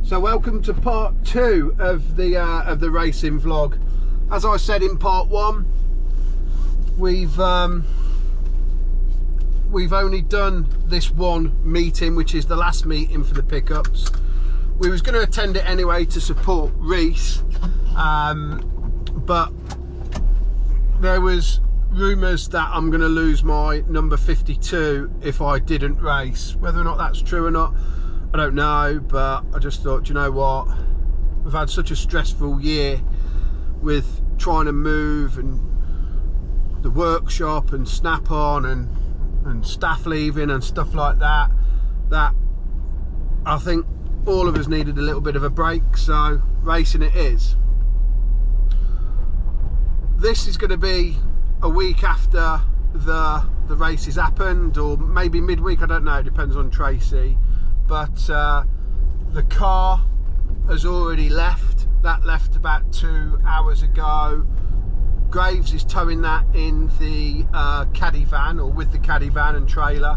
So welcome to part 2 of the racing vlog. As I said in part 1, we've only done this one meeting, which is the last meeting for the pickups. We was going to attend it anyway to support Reese, but there was rumours that I'm going to lose my number 52 if I didn't race. Whether or not that's true or not, I don't know, but I just thought, you know what, we've had such a stressful year with trying to move and the workshop and snap-on and staff leaving and stuff like that, that I think all of us needed a little bit of a break, so racing it is. This is going to be a week after the races happened, or maybe midweek, I don't know, it depends on Tracy. But the car has already left. That left about 2 hours ago. Graves is towing that in the caddy van, or with the caddy van and trailer,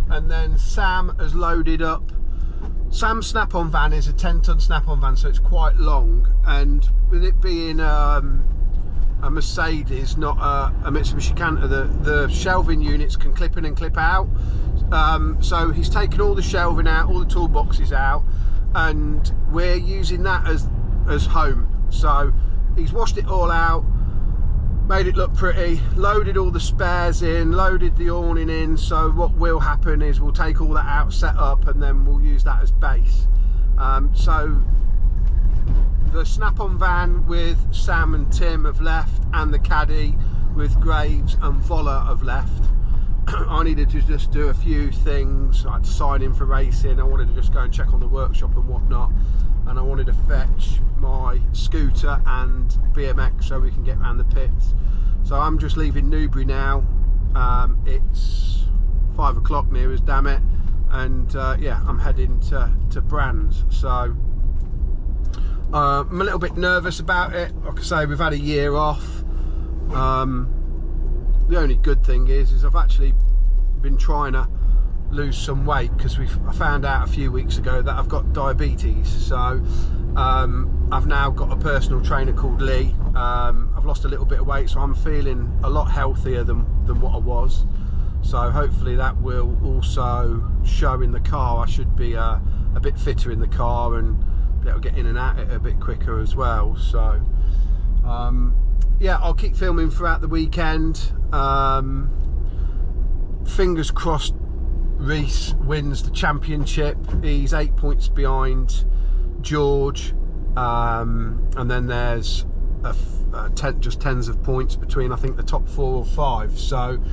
and then Sam has loaded up. Sam's snap-on van is a 10-ton snap-on van, so it's quite long, and with it being a Mercedes, not a Mitsubishi Canter, the shelving units can clip in and clip out. So he's taken all the shelving out, all the toolboxes out, and we're using that as home. So he's washed it all out, made it look pretty, loaded all the spares in, loaded the awning in. So what will happen is we'll take all that out, set up, and then we'll use that as base. So the snap-on van with Sam and Tim have left, and the caddy with Graves and Voller have left. I needed to just do a few things, like to sign in for racing. I wanted to just go and check on the workshop and whatnot, and I wanted to fetch my scooter and BMX so we can get around the pits. So I'm just leaving Newbury now. It's 5 o'clock near us, damn it, and yeah, I'm heading to Brands. So I'm a little bit nervous about it. Like I say, we've had a year off. The only good thing is I've actually been trying to lose some weight, because I found out a few weeks ago that I've got diabetes. So I've now got a personal trainer called Lee. I've lost a little bit of weight, so I'm feeling a lot healthier than what I was. So hopefully that will also show in the car. I should be a bit fitter in the car and be able to get in and out it a bit quicker as well. So yeah, I'll keep filming throughout the weekend. Fingers crossed Reese wins the championship. He's 8 points behind George, and then there's just tens of points between, I think, the top 4 or 5. So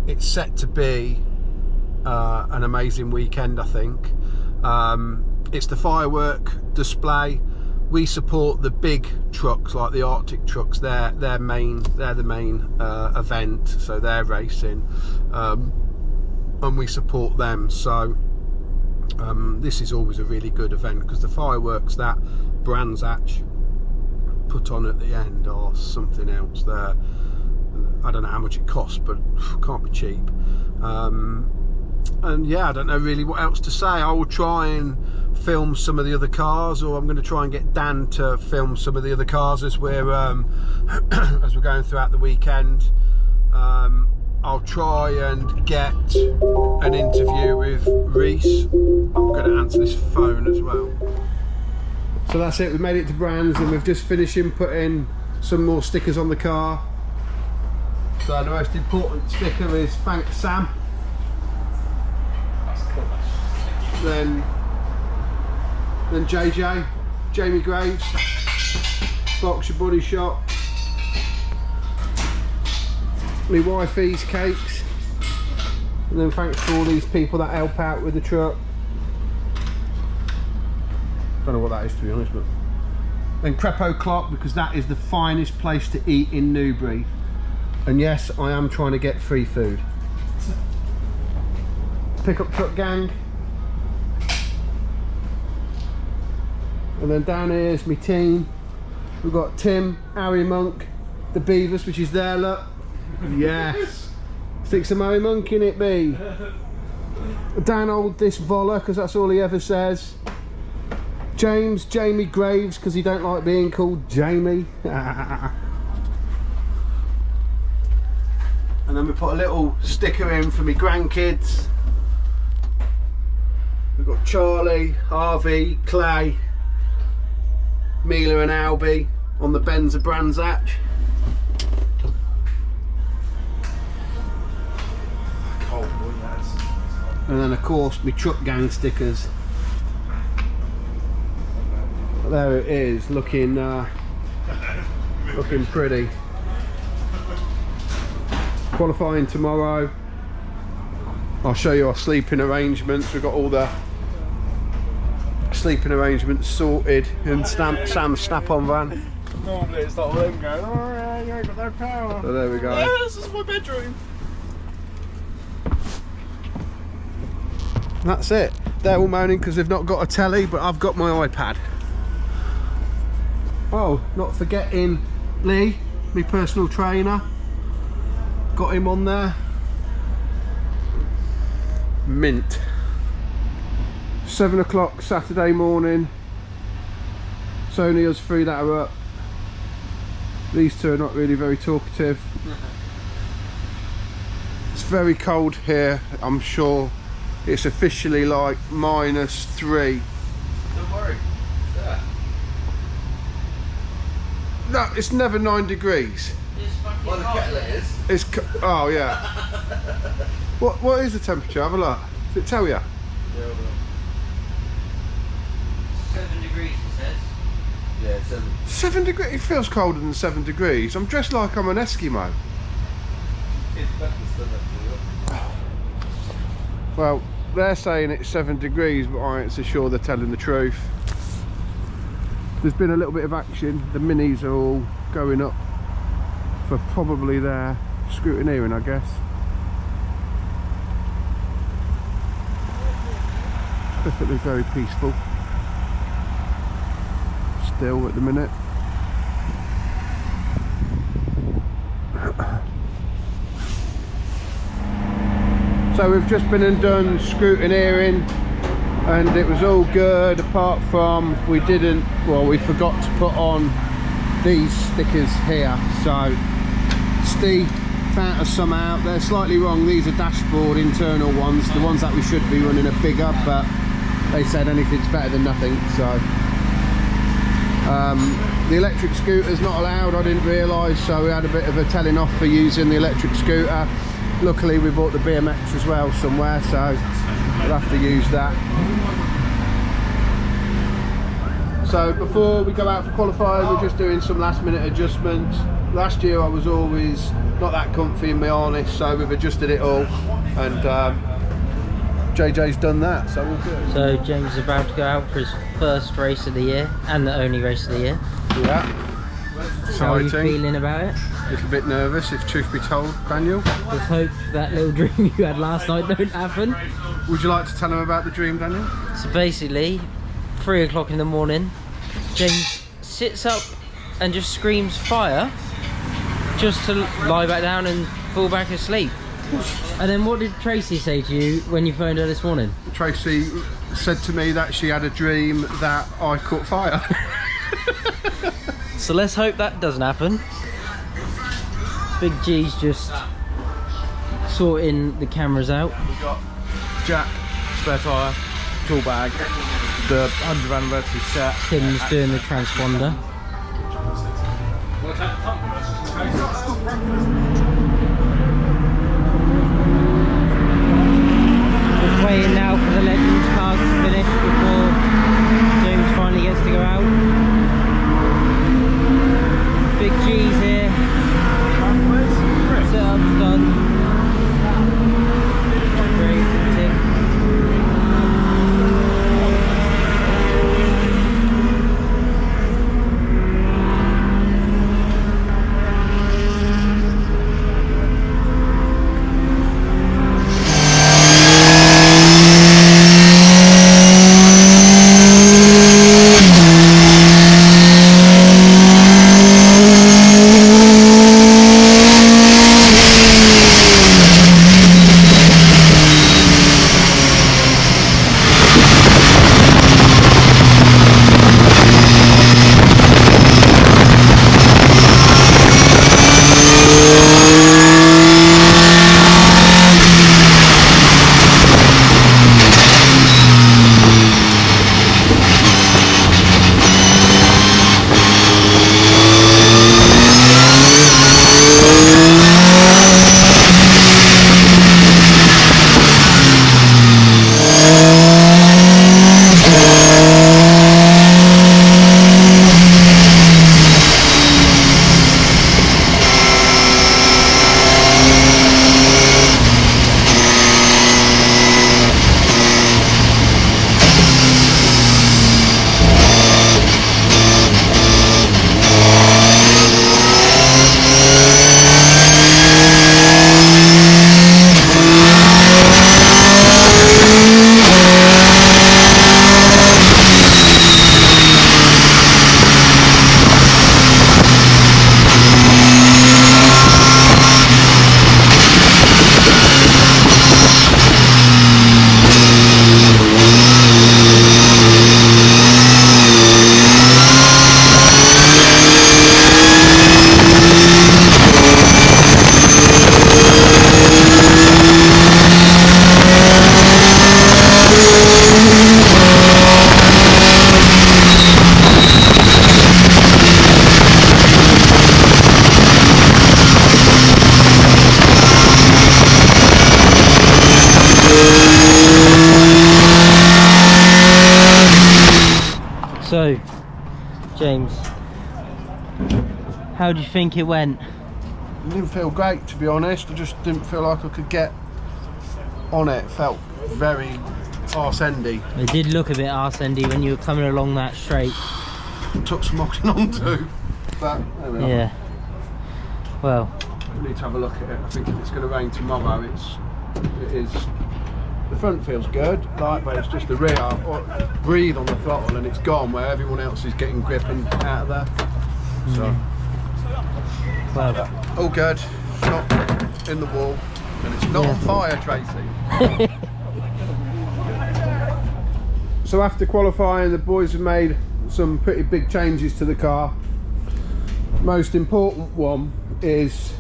it's set to be an amazing weekend, I think. It's the firework display. We support the big trucks, like the Arctic trucks. They're the main event, so they're racing, and we support them. So this is always a really good event, because the fireworks that Brands Hatch put on at the end are something else. There, I don't know how much it costs, but can't be cheap. And yeah, I don't know really what else to say. I will try and film some of the other cars, or I'm going to try and get Dan to film some of the other cars as we're going throughout the weekend. I'll try and get an interview with Reese. I'm going to answer this phone as well. So that's it, we made it to Brands, and we've just finished putting some more stickers on the car. So the most important sticker is thanks Sam. Then JJ, Jamie Graves, Berkshire Body Shop, my wifey's cakes, and then thanks to all these people that help out with the truck. Don't know what that is, to be honest, but then Crepe Clock, because that is the finest place to eat in Newbury. And yes, I am trying to get free food. Pickup Truck Gang. And then down here is my team. We've got Tim, Harry Monk, the Beavers, which is there, look. Yes. Stick some Harry Monk in it, B. Dan hold this Voller, because that's all he ever says. James Jamie Graves, because he don't like being called Jamie. And then we put a little sticker in for my grandkids. We've got Charlie, Harvey, Clay, Mila and Albie on the Benza Brands hatch. And then of course my truck gang stickers. There it is, looking looking pretty. Qualifying tomorrow. I'll show you our sleeping arrangements. We've got all the sleeping arrangements sorted in Sam's snap-on van. Normally it's not them going, oh yeah, you ain't got no power. So there we go. Yeah, this is my bedroom. That's it. They're all moaning because they've not got a telly, but I've got my iPad. Oh, not forgetting Lee, my personal trainer. Got him on there. Mint. 7 o'clock Saturday morning. It's only us three that are up. These two are not really very talkative. It's very cold here. I'm sure it's officially like -3. Don't worry. What's that? No, it's never 9 degrees. Well, the kettle it is. It's oh yeah. What is the temperature? Have a look. Does it tell you? Yeah, hold on. 7 degrees, it says. Yeah, 7. 7 degrees. It feels colder than 7 degrees. I'm dressed like I'm an Eskimo. It's better than that. Well, they're saying it's 7 degrees, but I ain't so sure they're telling the truth. There's been a little bit of action. The minis are all going up for probably their scrutineering, I guess. It's definitely very peaceful still at the minute. So we've just been and done scrutineering and it was all good, apart from we forgot to put on these stickers here. So Steve found us some out. They're slightly wrong. These are dashboard internal ones. The ones that we should be running are bigger, but they said anything's better than nothing. So the electric scooter's not allowed, I didn't realise, so we had a bit of a telling off for using the electric scooter. Luckily we bought the BMX as well somewhere, so we'll have to use that. So before we go out for qualifying, we're just doing some last minute adjustments. Last year I was always not that comfy in my harness, so we've adjusted it all, and JJ's done that, so we're good. So James is about to go out for his first race of the year, and the only race of the year. Yeah. How are you Exciting. feeling about it? A little bit nervous, if truth be told, Daniel. Let's hope that little dream you had last night don't happen. Would you like to tell him about the dream, Daniel? So basically, 3 o'clock in the morning, James sits up and just screams fire, just to lie back down and fall back asleep. And then what did Tracy say to you when you phoned her this morning? Tracy said to me that she had a dream that I caught fire. So let's hope that doesn't happen. Big G's just sorting the cameras out. We've got Jack, spare tyre, tool bag, the 100th anniversary set. Tim's doing the transponder. Just waiting now for the Legends cars to finish before James finally gets to go out. Big G's here. Setup's done. Ready to Tim. So, James, how do you think it went? It didn't feel great, to be honest. I just didn't feel like I could get on it. It felt very arse-endy. It did look a bit arse-endy when you were coming along that straight. Took some holding on to, but there we are. Yeah. Well, We need to have a look at it. I think if it's going to rain tomorrow, it is. The front feels good, like, but it's just the rear. Breathe on the throttle and it's gone, where everyone else is getting grip and out of there. So, well, all good. It's not in the wall, and it's not on fire, Tracy. So after qualifying, the boys have made some pretty big changes to the car. Most important one is,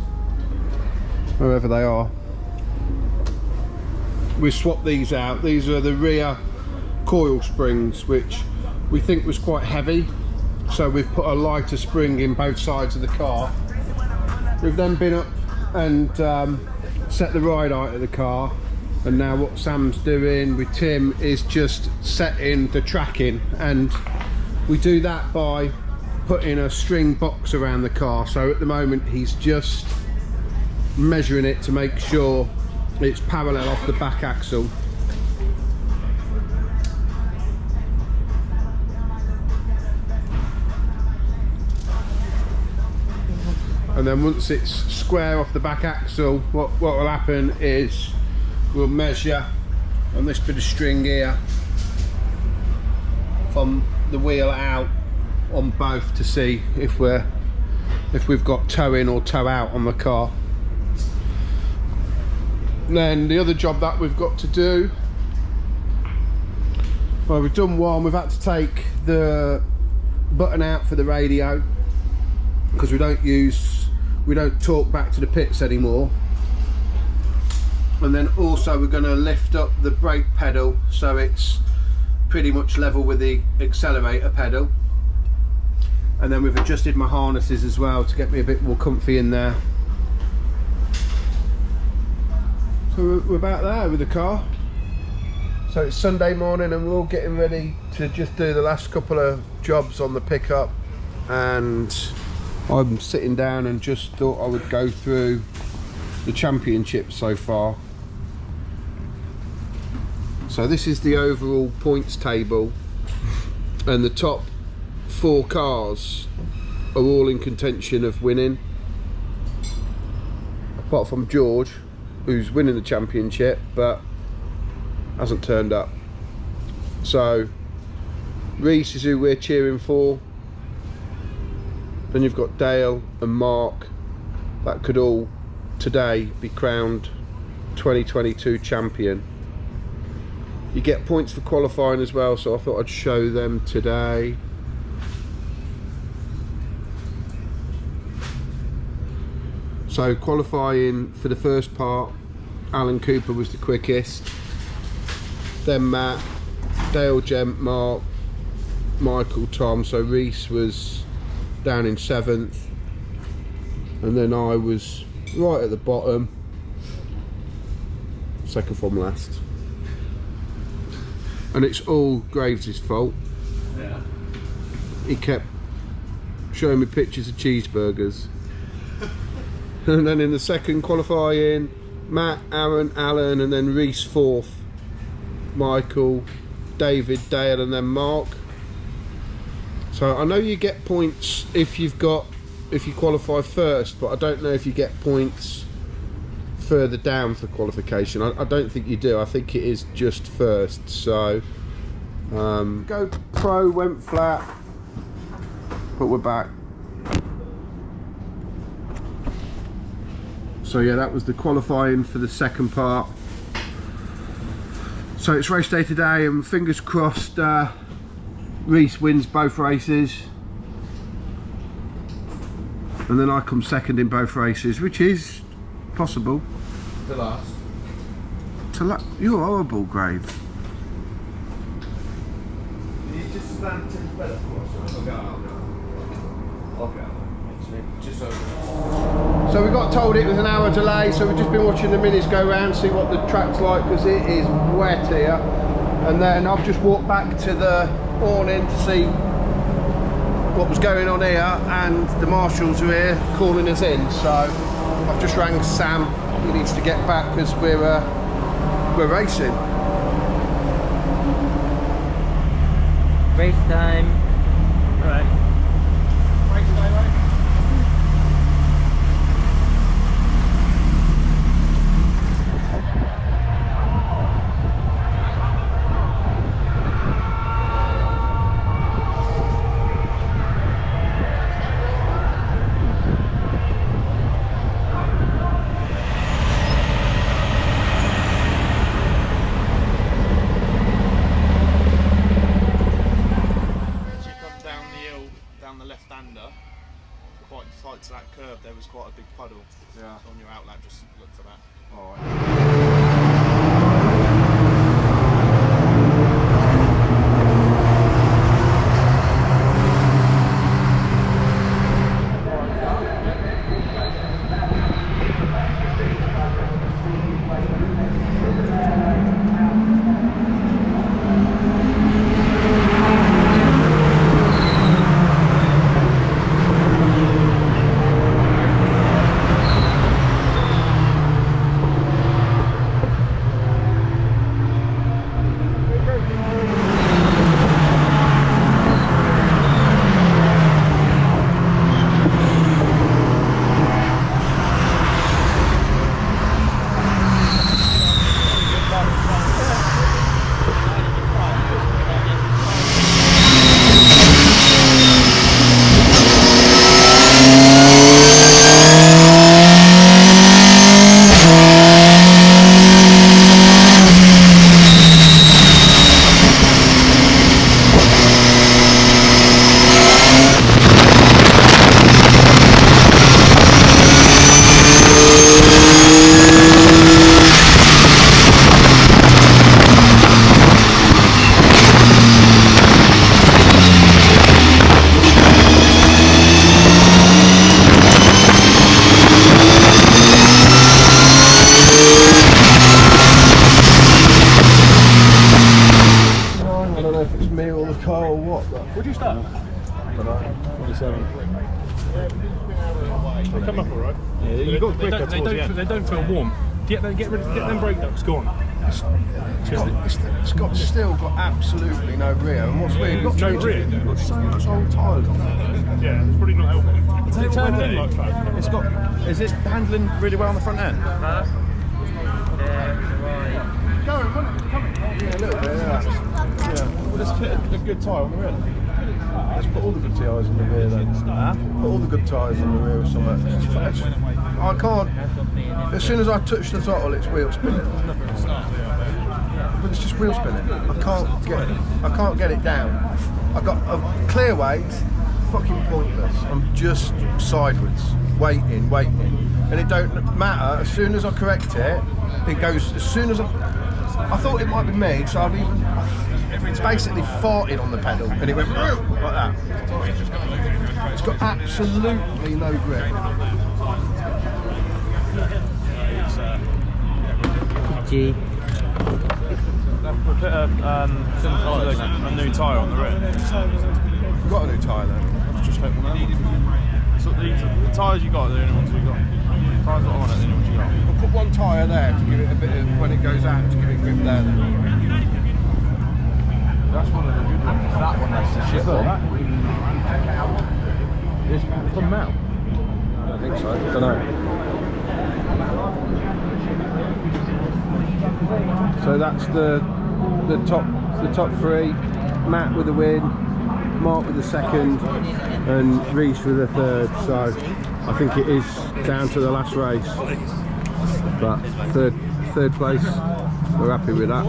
wherever they are, we swapped these out. These are the rear coil springs, which we think was quite heavy, so we've put a lighter spring in both sides of the car. We've then been up and set the ride height of the car, and now what Sam's doing with Tim is just setting the tracking, and we do that by putting a string box around the car. So at the moment he's just measuring it to make sure it's parallel off the back axle. And then once it's square off the back axle, what will happen is we'll measure on this bit of string here from the wheel out on both to see if we've got toe in or toe out on the car. And then the other job that we've got to do, well, we've done one. We've had to take the button out for the radio because we don't talk back to the pits anymore. And then also we're going to lift up the brake pedal so it's pretty much level with the accelerator pedal. And then we've adjusted my harnesses as well to get me a bit more comfy in there. So we're about there with the car. So it's Sunday morning and we're all getting ready to just do the last couple of jobs on the pickup, and I'm sitting down and just thought I would go through the championship so far. So this is the overall points table, and the top 4 cars are all in contention of winning, apart from George, who's winning the championship but hasn't turned up. So Reese is who we're cheering for. Then you've got Dale and Mark, that could all today be crowned 2022 champion. You get points for qualifying as well, so I thought I'd show them today. So qualifying for the first part, Alan Cooper was the quickest, then Matt, Dale, Jem, Mark, Michael, Tom. So Reese was down in 7th, and then I was right at the bottom, second from last. And it's all Graves' fault. Yeah. He kept showing me pictures of cheeseburgers. And then in the second qualifying, Matt, Aaron, Alan, and then Reese 4th, Michael, David, Dale, and then Mark. So I know you get points if you qualify first, but I don't know if you get points further down for qualification. I don't think you do. I think it is just first. So GoPro went flat, but we're back. So yeah, that was the qualifying for the second part. So it's race day today, and fingers crossed Reese wins both races, and then I come second in both races, which is possible. The last. You're horrible, Graves. Can you just stand to the better for us? Okay. Just over. So we got told it was an hour delay, so we've just been watching the minis go round, see what the track's like, because it is wet here. And then I've just walked back to the awning to see what was going on here, and the marshals are here calling us in. So I've just rang Sam. He needs to get back because we're racing. Race time. Right. Race day, right? Down the left-hander, quite tight to that curve, there was quite a big puddle. Yeah. So on your outlap, just look for that. All right. Would you start? 27. They come up alright. Yeah, you got quicker. They don't feel warm. Get them brake ducts gone. It's got still got absolutely no rear, and what's weird, no rear. It's got so much old tyres on it. Yeah, it's probably not helping. Is it turned in? Like that? It's got. Is it handling really well on the front end? Yeah, right. Yeah, a little bit, yeah. Well, let's put a good tyre on the rear. Let's put all the good tyres in the rear then. Put all the good tyres in the rear or something. I can't. As soon as I touch the throttle, it's wheel spinning. But it's just wheel spinning. I can't get it down. I've got a clear weight, fucking pointless. I'm just sideways, waiting, and it don't matter. As soon as I correct it, it goes. As soon as I thought it might be me, so I've even. It's basically farted on the pedal, and it went like that. It's got absolutely no grip. G. We'll put a new tyre on the rear. We've got a new tyre then. Just hope one. So the tyres you got are the only ones you got. Tyres that are on it, the only ones you got. We'll put one tyre there to give it a bit of, when it goes out, to give it grip there then. That's one of the good ones. That one, that's the shit one. It's from Mel. I think so. I don't know. So that's the top three. Matt with the win, Mark with the second, and Reese with the third. So I think it is down to the last race. But third place, we're happy with that.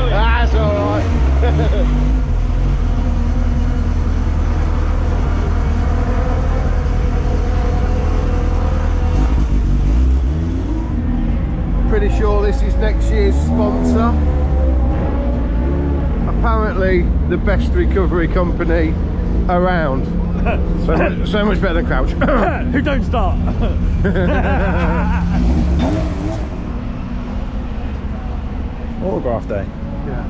That's alright. Pretty sure this is next year's sponsor. Apparently the best recovery company around. So much better than Crouch. Who don't start? Autograph day. Yeah.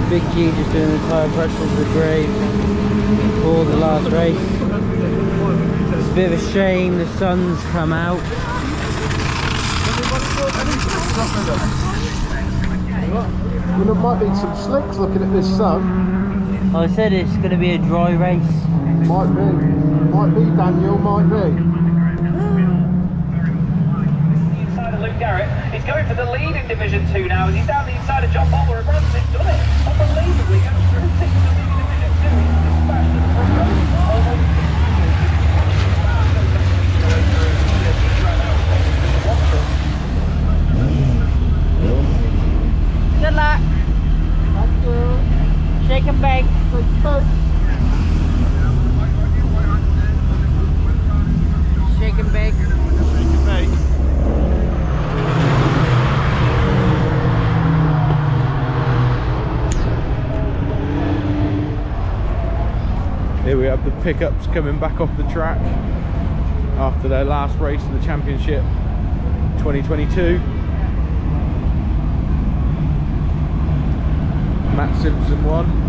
Big G just doing the tyre pressure of the grave for the last race. It's a bit of a shame the sun's come out. Well, there might be some slicks looking at this sun. I said it's going to be a dry race. Might be Daniel, might be. Luke Garrett. He's going for the lead in Division 2 now as he's down the inside of John Butler. And Branson's done it. Unbelievably goes through and takes the lead in Division 2. He's dispatched at the front row. Good luck. Thank you. Shake and bake. Shake and bake. Here we have the pickups coming back off the track after their last race of the championship 2022. Matt Simpson won.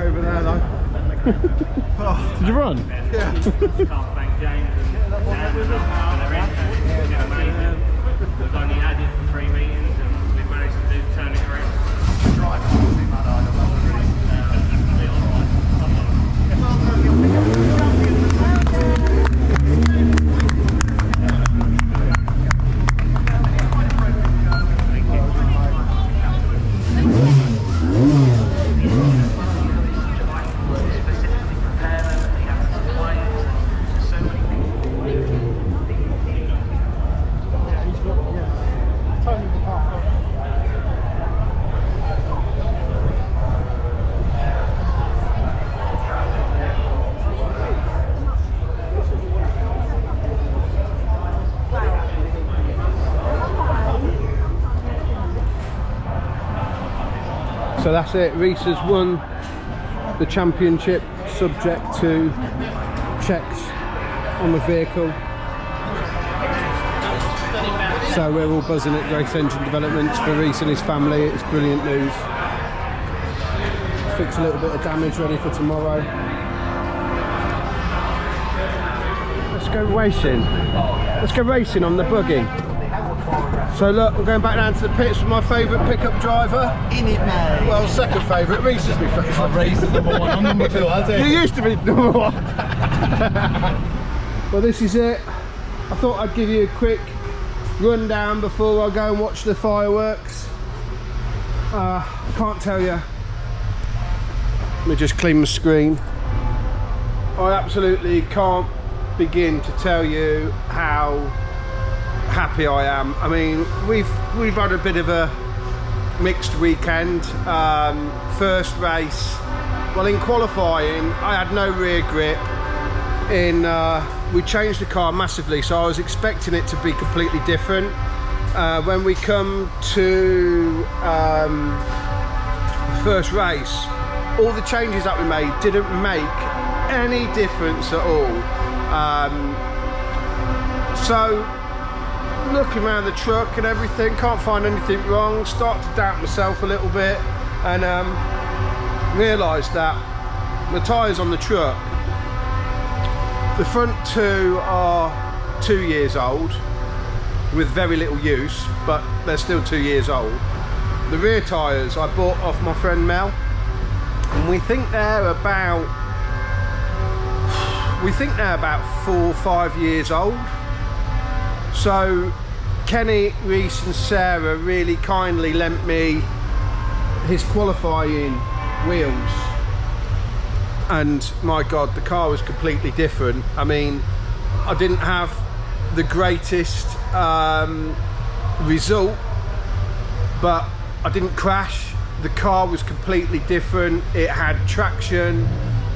over there though. Did you run? Yeah. Can't thank James and Dan for their interest. It's been amazing. We've only had it for 3 meetings and we've managed to turn it around. So that's it, Reese has won the championship subject to checks on the vehicle. So we're all buzzing at Grace Engine Developments for Reese and his family. It's brilliant news. Fix a little bit of damage ready for tomorrow. Let's go racing. Let's go racing on the buggy. So look, I'm going back down to the pits with my favourite pickup driver. In it, mate. Well, second favourite. Reese is my favourite. Reese is number 1. I'm number 2. I'll take You used to be number 1. Well, this is it. I thought I'd give you a quick rundown before I go and watch the fireworks. I can't tell you. Let me just clean my screen. I absolutely can't begin to tell you how happy I am. I mean, we've had a bit of a mixed weekend. First race, well, in qualifying I had no rear grip. We changed the car massively, so I was expecting it to be completely different. When we come to the first race, all the changes that we made didn't make any difference at all. So looking around the truck and everything, can't find anything wrong, start to doubt myself a little bit, and realised that the tyres on the truck, the front two are 2 years old with very little use, but they're still 2 years old. The rear tyres I bought off my friend Mel, and we think they're about 4 or 5 years old. So Kenny, Reese and Sarah really kindly lent me his qualifying wheels, and my god, the car was completely different. I mean, I didn't have the greatest result, but I didn't crash. The car was completely different. It had traction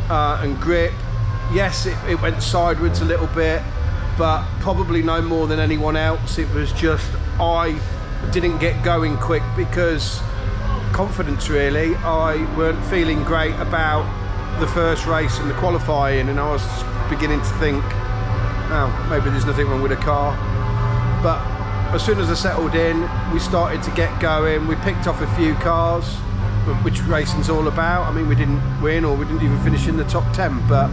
and grip. Yes, it went sideways a little bit, but probably no more than anyone else. It was just, I didn't get going quick because confidence, really. I weren't feeling great about the first race and the qualifying, and I was beginning to think, oh, maybe there's nothing wrong with the car. But as soon as I settled in, we started to get going. We picked off a few cars, which racing's all about. I mean, we didn't win, or we didn't even finish in the top 10, but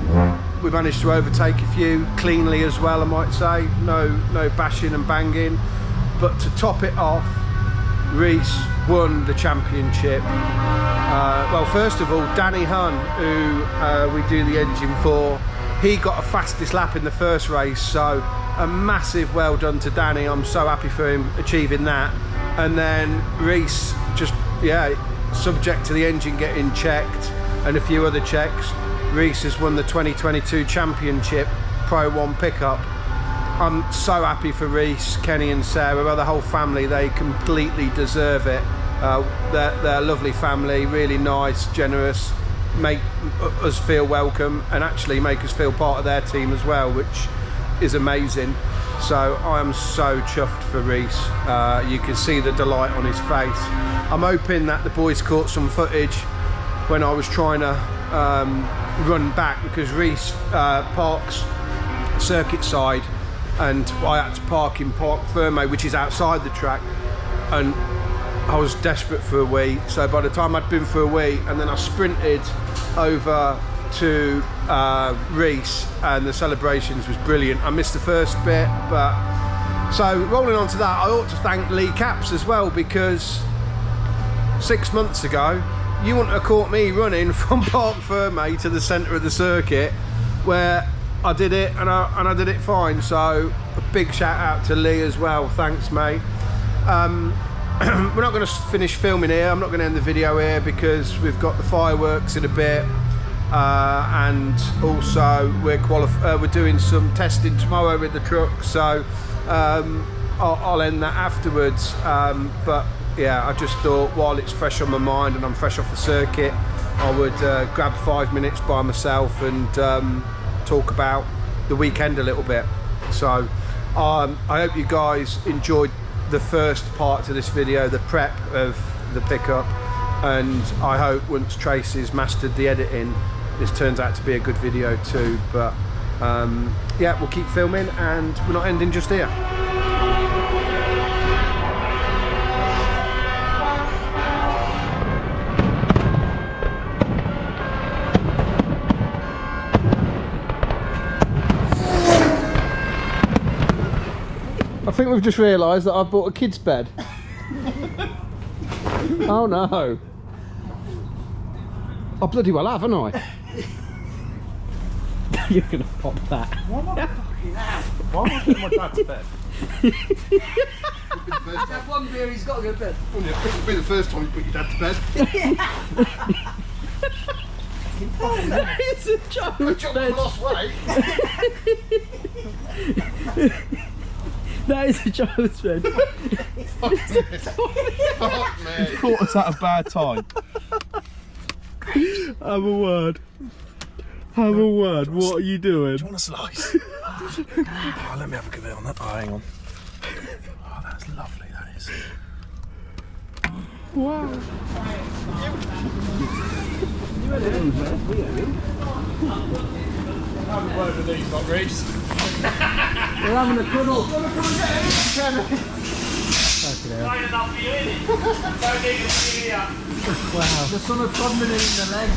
we managed to overtake a few cleanly as well, I might say. No bashing and banging. But to top it off, Reese won the championship. Well, first of all, Danny Hunn, who we do the engine for, he got a fastest lap in the first race, so a massive well done to Danny. I'm so happy for him achieving that. And then Reese, just, yeah, subject to the engine getting checked and a few other checks, Reese has won the 2022 championship Pro 1 pickup. I'm so happy for Reese, Kenny and Sarah, well, the whole family. They completely deserve it. They're a lovely family, really nice, generous, make us feel welcome, and actually make us feel part of their team as well, which is amazing. So I am so chuffed for Reese. You can see the delight on his face. I'm hoping that the boys caught some footage when I was trying to run back, because Reese parks circuit side and I had to park in Park Ferme, which is outside the track, and I was desperate for a wee. So by the time I'd been for a wee, and then I sprinted over to Reese, and the celebrations was brilliant. I missed the first bit, but so rolling on to that, I ought to thank Lee Caps as well, because 6 months ago you wouldn't have caught me running from Park Ferme to the centre of the circuit, where I did it and I did it fine. So a big shout out to Lee as well. Thanks, mate. We're not going to finish filming here. I'm not going to end the video here because we've got the fireworks in a bit, and also we're doing some testing tomorrow with the truck. So I'll end that afterwards. But yeah, I just thought while it's fresh on my mind and I'm fresh off the circuit, I would grab 5 minutes by myself and talk about the weekend a little bit. So I hope you guys enjoyed the first part to this video, the prep of the pickup, and I hope once Tracy's mastered the editing, this turns out to be a good video too. But yeah, we'll keep filming and we're not ending just here. I think we've just realised that I've bought a kid's bed. Oh no. I bloody well have, haven't I? You're gonna pop that. Why am I fucking out? Why am I putting my dad to bed? That one beer, he's got to go to bed. It'll be the first time you put your dad to bed. It's a child's bed. Lost weight. That is a child's bed. Oh, man. Caught us at a bad time. Have a word. Have a word. What are you doing? Do you want a slice? Oh, let me have a good bit on that. Oh, hang on. Oh, that's lovely, that is. Wow. Have a word with these, not Reese. We're having a cuddle. Wow. The son of Todman in the leg.